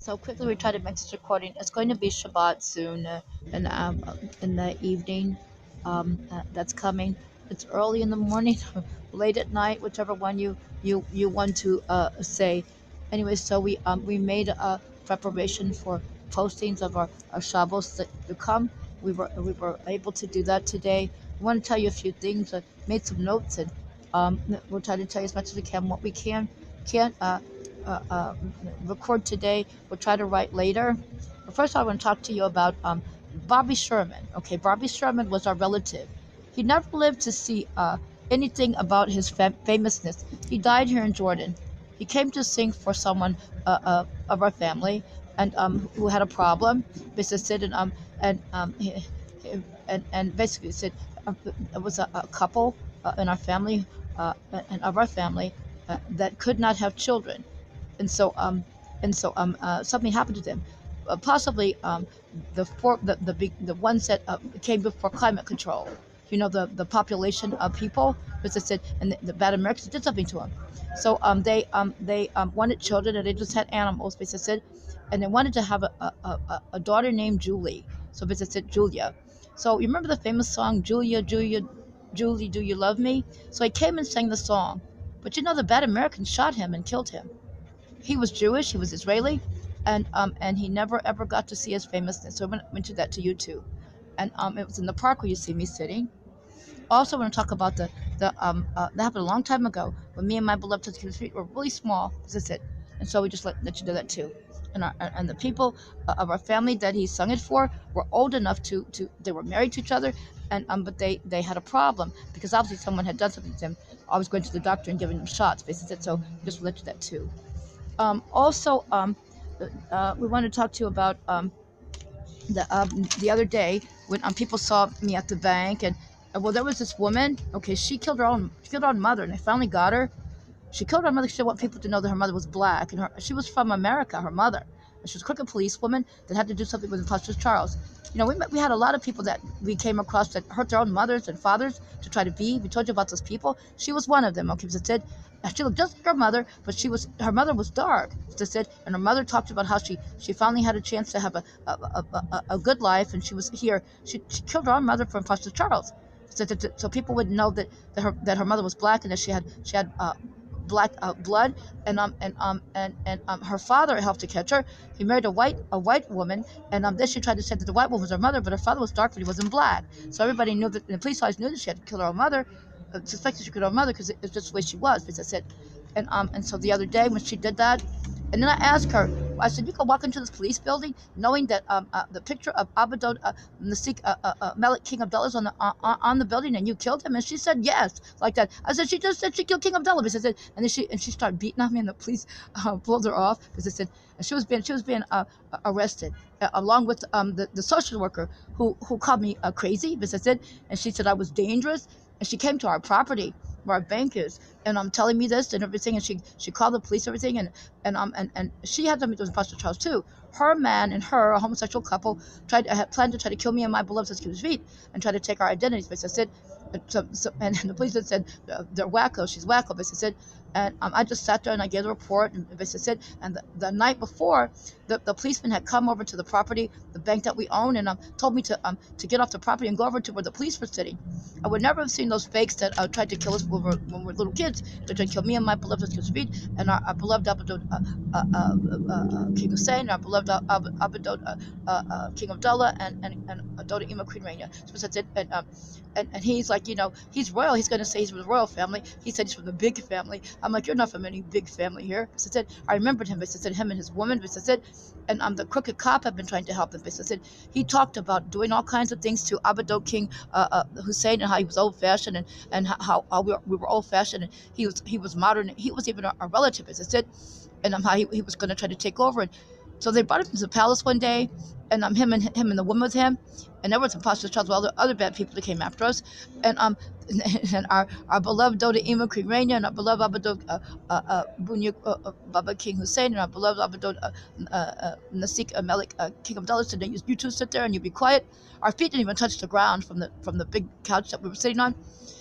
So quickly, we try to make this recording. It's going to be Shabbat soon, in the evening. That's coming. It's early in the morning, late at night, whichever one you want to say. Anyway, so we made a preparation for postings of our Shabbos to come. We were able to do that today. I want to tell you a few things. I made some notes, and we'll try to tell you as much as we can what we can't uh, uh, record today. We'll try to write later. But first, I want to talk to you about Bobby Sherman. Okay, Bobby Sherman was our relative. He never lived to see anything about his famousness. He died here in Jordan. He came to sing for someone of our family, and who had a problem. Basically said, and and basically said it was a couple in our family, and of our family, that could not have children, and so something happened to them. Possibly the ones that came before climate control. You know, the population of people, as I said, and the bad Americans did something to them. So they wanted children, and they just had animals, as I said, and they wanted to have a daughter named Julie. So as I said, Julia. So you remember the famous song, Julia, Julia, Julie, do you love me? So he came and sang the song, but you know the bad Americans shot him and killed him. He was Jewish, he was Israeli, and he never ever got to see his famousness. So I went into that to you too, and it was in the park where you see me sitting. Also, I want to talk about that happened a long time ago when me and my beloved husband were really small. This is it, and so we just let you know that too. And the people of our family that he sung it for were old enough to they were married to each other, and but they had a problem because obviously someone had done something to them. Always going to the doctor and giving them shots. Basically, so just let you that too. Also, we want to talk to you about the other day when people saw me at the bank, and well, there was this woman. Okay, she killed her own mother, and they finally got her. She killed her mother. She didn't want people to know that her mother was black, and she was from America. Her mother, and she was a crooked policewoman that had to do something with Imposter Charles. You know, we had a lot of people that we came across that hurt their own mothers and fathers to try to be. We told you about those people. She was one of them. Okay, because it said she looked just like her mother, but her mother was dark. It said, and her mother talked about how she finally had a chance to have a good life, and she was here. She killed her own mother for Imposter Charles. So people would know that her mother was black, and that she had black blood, and her father helped to catch her. He married a white woman, and then she tried to say that the white woman was her mother, but her father was dark, but he wasn't black. So everybody knew that, the police always knew that she had to kill her own mother, suspected she killed her own mother because it's just the way she was. Because I said, and so the other day when she did that, and then I asked her, I said, you can walk into this police building knowing that the picture of Abba Nashik Melech, King Abdullah, is on the building, and you killed him? And she said yes, like that. I said, she just said she killed King Abdullah. I said, and then she started beating on me, and the police pulled her off because I said, and she was being arrested along with the social worker who called me crazy because I said, and she said I was dangerous, and she came to our property where our bank is, and telling me this and everything, and she called the police, everything, and she had something to do with Pastor Charles too. Her man and her, a homosexual couple, had planned to try to kill me and my beloved husband's feet and try to take our identities. But I said, and the police had said they're wacko. She's wacko. But I said, and I just sat there and I gave the report. And I said, and the night before, the policeman had come over to the property, the bank that we own, and told me to get off the property and go over to where the police were sitting. I would never have seen those fakes that tried to kill us when we were little kids. They tried to kill me and my beloved husband's feet, and our beloved King Hussein, our beloved King Abdullah, and daughter Ima Queen Rania. So that's it. And he's like, he's royal. He's going to say he's from the royal family. He said he's from the big family. I'm like, you're not from any big family here. So I said, I remembered him. I said, him and his woman. I said, and the crooked cop had been trying to help him. I said, he talked about doing all kinds of things to Abba King Hussein, and how he was old-fashioned, and how we were old-fashioned, and he was modern. He was even our relative, as I said, and how he was going to try to take over. And so they brought him to the palace one day, and him and the woman with him, and there was Imposter Charles, well, other bad people that came after us, and and our beloved daughter Ima Queen Rania, and our beloved Bunya Baba King Hussein, and our beloved Nasik Melech King Abdullah said, you two sit there and you be quiet. Our feet didn't even touch the ground from the big couch that we were sitting on.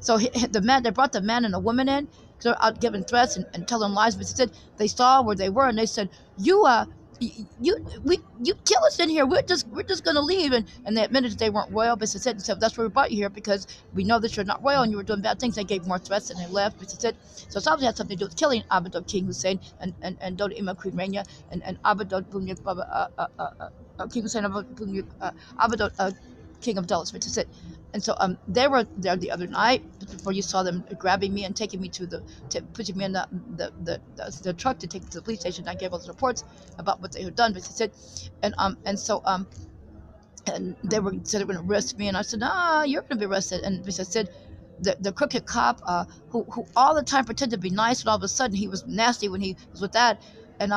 So they brought the man and the woman in, because they were out giving threats and telling lies. But they said they saw where they were, and they said, you you kill us in here. We're just gonna leave. And they admitted that they weren't royal, but they said, so that's why we brought you here, because we know that you're not royal and you were doing bad things. They gave more threats and they left. But they said, so it's obviously had something to do with killing Abba King Hussein and Dodi Ima Queen Rania and Abba Bunyuk Baba King Hussein Abba King of Dulles, which is it. And so they were there the other night before you saw them grabbing me and taking me putting me in the truck to take me to the police station. I gave all the reports about what they had done, but they said, and they said they were going to arrest me, and I said, nah, you're going to be arrested. And because I said, the crooked cop who all the time pretended to be nice, and all of a sudden he was nasty when he was with that. And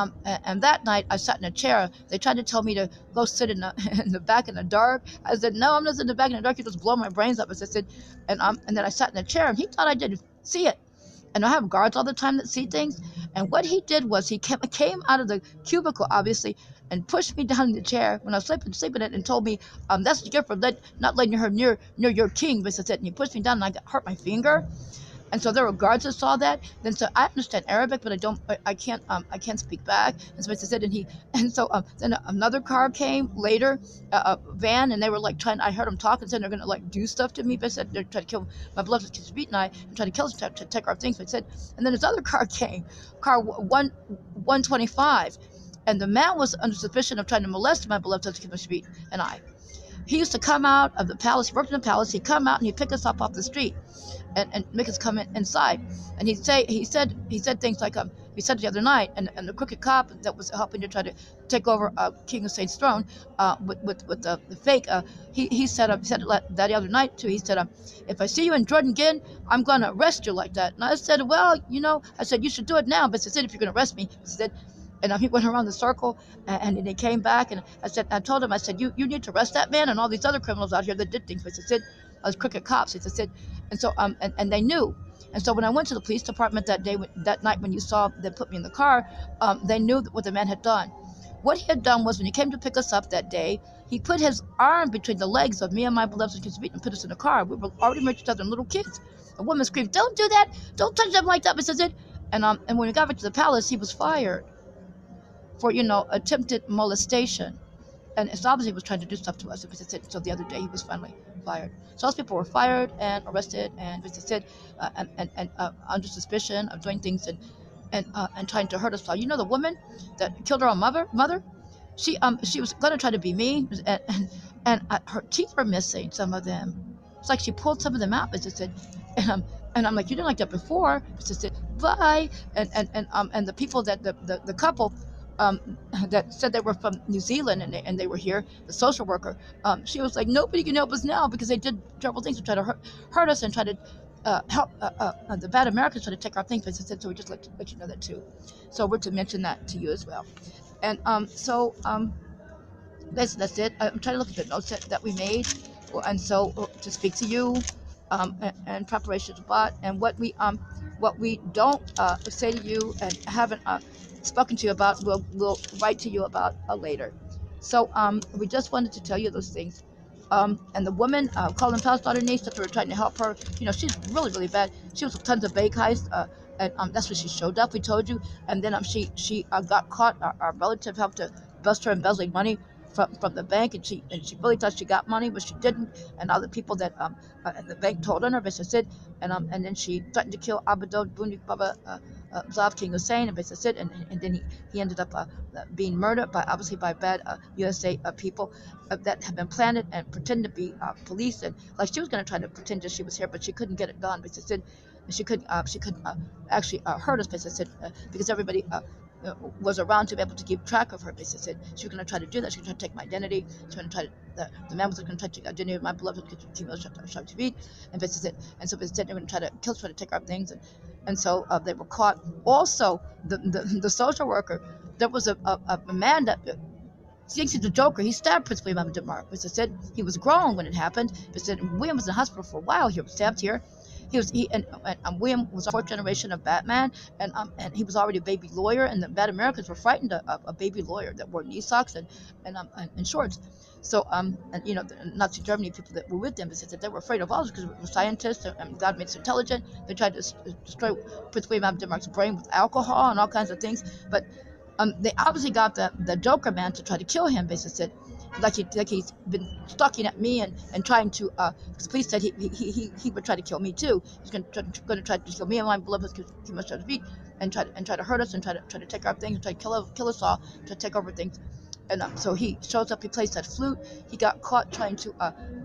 that night I sat in a chair. They tried to tell me to go sit in the back in the dark. I said, no, I'm not sitting in the back in the dark. You just blow my brains up. As I said, and then I sat in a chair, and he thought I didn't see it. And I have guards all the time that see things. And what he did was he came out of the cubicle, obviously, and pushed me down in the chair when I was sleeping in it, and told me, that's the gift for not letting her near your king. But I said, and he pushed me down, and I hurt my finger. And so there were guards that saw that. Then so I understand Arabic, but I can't speak back. And so I said, then another car came later, a van, and they were like I heard them talk and said they're gonna like do stuff to me. But I said they're trying to kill my beloved Kisbeat and I, and try to kill us, to take our things. But I said, and then this other car came, car 125, and the man was under suspicion of trying to molest my beloved Kisbeat and I. He used to come out of the palace. He worked in the palace. He'd come out and he'd pick us up off the street, and make us come inside. And he said things like he said the other night, and the crooked cop that was helping to try to take over King Hussein's throne with the fake. He said that the other night too. He said, if I see you in Jordan again, I'm gonna arrest you like that. And I said, well, I said you should do it now. But I said, if you're gonna arrest me, I said. And he went around the circle, and then he came back, and I told him, I said, you need to arrest that man and all these other criminals out here that did things. But I said, I was crooked cops. I said, and so and they knew. And so when I went to the police department that night when you saw they put me in the car, they knew what the man had done. What he had done was, when he came to pick us up that day, he put his arm between the legs of me and my beloved Kisbeat and put us in the car. We were already married together, little kids. A woman screamed, "Don't do that! Don't touch them like that!" I said, and when we got back to the palace, he was fired for attempted molestation, and it's obviously he was trying to do stuff to us. So the other day he was finally fired. So those people were fired and arrested, and under suspicion of doing things and trying to hurt us. So the woman that killed her own mother, she was going to try to be me, and her teeth were missing, some of them. It's like she pulled some of them out. But and I'm like, you didn't like that before. But I said, bye. And the people that the couple that said they were from New Zealand and they were here, the social worker, she was like, nobody can help us now because they did terrible things to try to hurt us and try to help the bad Americans try to take our things. But I said, so we just let you know that too. So we're to mention that to you as well. And that's it. I'm trying to look at the notes that we made, and so to speak to you, and preparation to bot, and what we don't say to you and haven't spoken to you about, we'll write to you about later. So we just wanted to tell you those things. And the woman calling Pal's daughter niece that we were trying to help her. She's really, really bad. She was tons of bake heist, and that's when she showed up. We told you, and then she got caught. Our relative helped to bust her embezzling money from the bank, and she really thought she got money, but she didn't. And all the people that the bank told on her, but she said, and then she threatened to kill Abadod Bunik Baba Zav King Hussein, and said, and then he ended up being murdered obviously by bad USA people that have been planted and pretend to be police, and like she was going to try to pretend that she was here, but she couldn't get it done. But she said she couldn't actually hurt us. But she said because everybody was around to be able to keep track of her. But she said she was going to try to do that. She was going to take my identity. She was going to try to the man was going to try to take the identity of my beloved shabtai, and but she said, and so they said they were going to try to kill us, try to take our things, and so they were caught. Also, the social worker, there was a man that thinks he's a joker. He stabbed Prince William of Denmark. But I said he was grown when it happened. But said William was in the hospital for a while. He was stabbed here. And William was a fourth generation of Batman, and he was already a baby lawyer, and the bad Americans were frightened of a baby lawyer that wore knee socks and shorts. So and the Nazi Germany people that were with them, they were afraid of all this because we were scientists, and God made us intelligent. They tried to destroy Prince William of Denmark's brain with alcohol and all kinds of things, but They obviously got the Joker man to try to kill him. Basically said, like he's been stalking at me and trying to. Because the police said he would try to kill me too. He's going to try to kill me and my beloved KMS and try to hurt us and try to take our things and try to kill us all, to take over things. And so he shows up. He plays that flute. He got caught trying to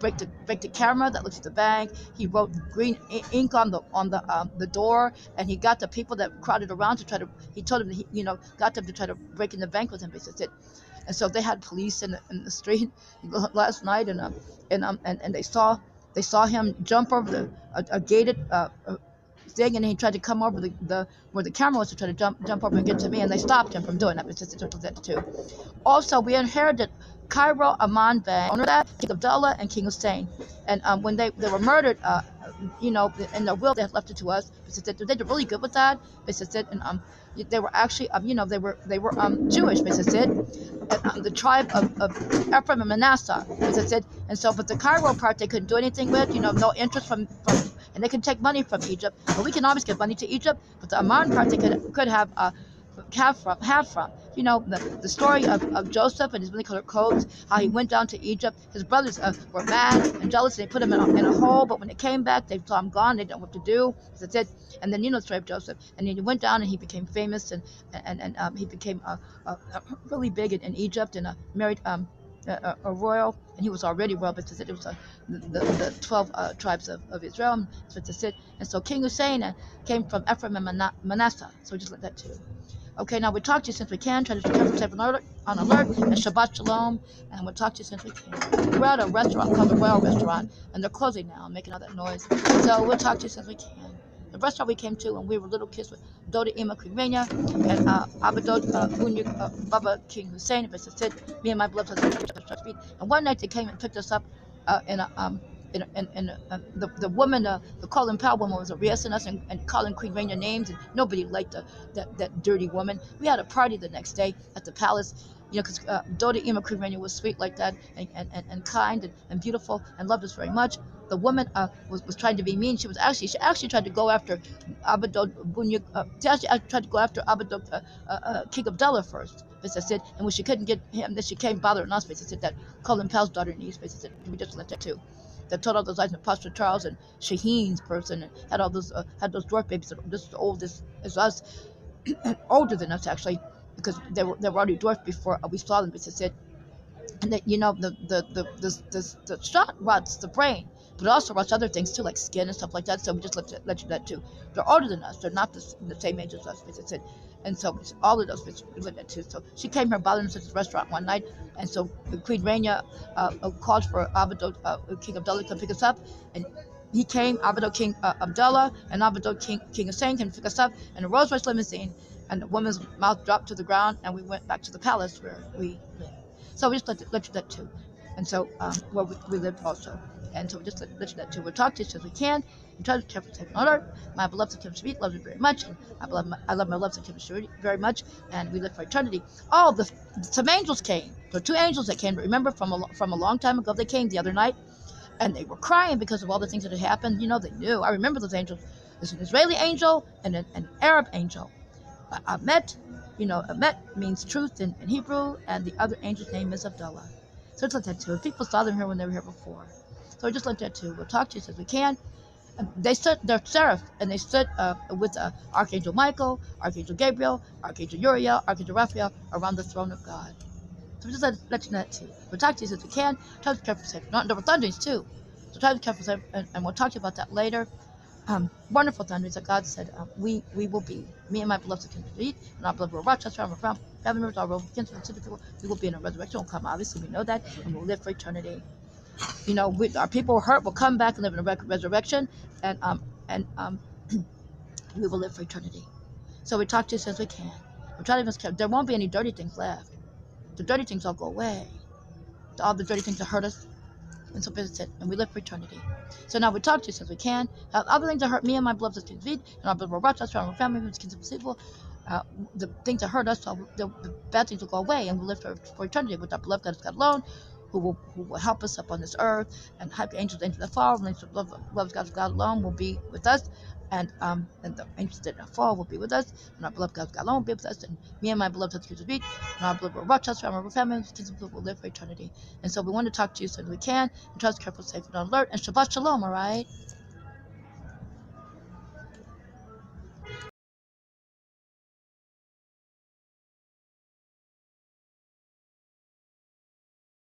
break the camera that looks at the bank. He wrote green ink on the door, and he got the people that crowded around to try to. He told them, got them to try to break in the bank with him. Basically, and so they had police in the street last night, and they saw him jump over a gated thing, and he tried to come over the where the camera was to try to jump over and get to me, and they stopped him from doing that. Because that too. Also, we inherited Cairo Amman Bey, owner of that, King Abdullah and King Hussein. And when they were murdered, in their will, they had left it to us. They did really good with that. And they were actually, they were Jewish. The tribe of Ephraim and Manasseh. And so, but the Cairo part they couldn't do anything with. No interest from, and they could take money from Egypt. But we can always give money to Egypt. But the Amman part they could have. Have from. The story of Joseph and his many colored coats, how he went down to Egypt. His brothers were mad and jealous, and they put him in a hole, but when they came back, they saw him gone, they didn't know what to do. That's it. And then the story of Joseph, and then he went down and he became famous, and he became really big in Egypt, and married a royal, and he was already royal, but it was the 12 tribes of Israel. And so King Hussein came from Ephraim and Manasseh, so just let that too. Okay, now we talk to you since we can. Try to keep yourself on alert. And Shabbat Shalom. And we'll talk to you since we can. We're at a restaurant called the Royal Restaurant, and they're closing now, making all that noise. So we'll talk to you since we can. The restaurant we came to when we were little kids with Doda Ima Queen Rania and Abba Baba King Hussein. Me and my beloved husband. And one night they came and picked us up in a the woman, the Colin Powell woman, was arresting us and calling Queen Rania names, and nobody liked that dirty woman. We had a party the next day at the palace, because Doda Ima Queen Rania was sweet like that, and kind and beautiful, and loved us very much. The woman was trying to be mean. She actually tried to go after Abadod Bunyuk. She actually tried to go after Abadod King Abdullah first. And when she couldn't get him, then she came bothering us. That Colin Powell's daughter niece. We just let that too. That told all those lies in Pastor Charles and Shaheen's person, and had all those dwarf babies that just as old as us, and older than us actually, because they were already dwarfed before we saw them. And that the shot rots the brain, but it also rots other things too, like skin and stuff like that. So we just let you that too. They're older than us. They're not the same age as us. And so all of those we let that too. So she came here bothering us at the restaurant one night, and so Queen Rania called for Abadot King Abdullah to pick us up, and he came. Abadot King Abdullah and Abadot King Hussein came to pick us up in a Rolls Royce limousine, and the woman's mouth dropped to the ground, and we went back to the palace where we lived. So we just let you that too. And so where we lived also. And so we just let you that too. We'll talk to you as soon as we can. And try to keep safe and alert. My beloved Kim Shabbat loves you very much. And I love my beloved Kim Shabbat very much. And we live for eternity. Oh, some angels came. There were 2 angels that came. Remember from a long time ago, they came the other night. And they were crying because of all the things that had happened. They knew. I remember those angels. There's an Israeli angel and an Arab angel. Amet, Amet means truth in Hebrew, and the other angel's name is Abdullah. So it's like that too. People saw them here when they were here before. So just like that too. We'll talk to you as we can. They're seraph, and they stood with Archangel Michael, Archangel Gabriel, Archangel Uriel, Archangel Raphael around the throne of God. So just let you know that too. We'll talk to you as we can. Try to be careful safe. There were thunderings too. So try to be careful safe, and we'll talk to you about that later. Wonderful thunderings that God said we will be. Me and my beloved Kinspeoples, and our beloved Rothschild, our family members, our kinspeoples, people, we will be in a resurrection. We'll come, obviously, we know that, and we'll live for eternity. Our people who are hurt will come back and live in a resurrection, and we will live for eternity. So we talk to you as soon as we can. We'll try to be. There won't be any dirty things left. The dirty things all go away. All the dirty things that hurt us. And so that's it. And we live for eternity. So now we talk to you as we can. Other things that hurt me and my beloved Kinspeoples, and our beloved Rothschild, our family members, kinspeoples, the things that hurt us, the bad things will go away, and we'll live for eternity with our beloved God alone, who will help us up on this earth, and help the angels into the fall. And the angels of love God alone will be with us, and the angels that fall will be with us, and our beloved God alone will be with us, and me and my beloved husband beach, and our beloved Rothschild, our family, kids will live for eternity. And so we want to talk to you as soon as we can, and trust, careful, safe, and on alert, and Shabbat Shalom, all right?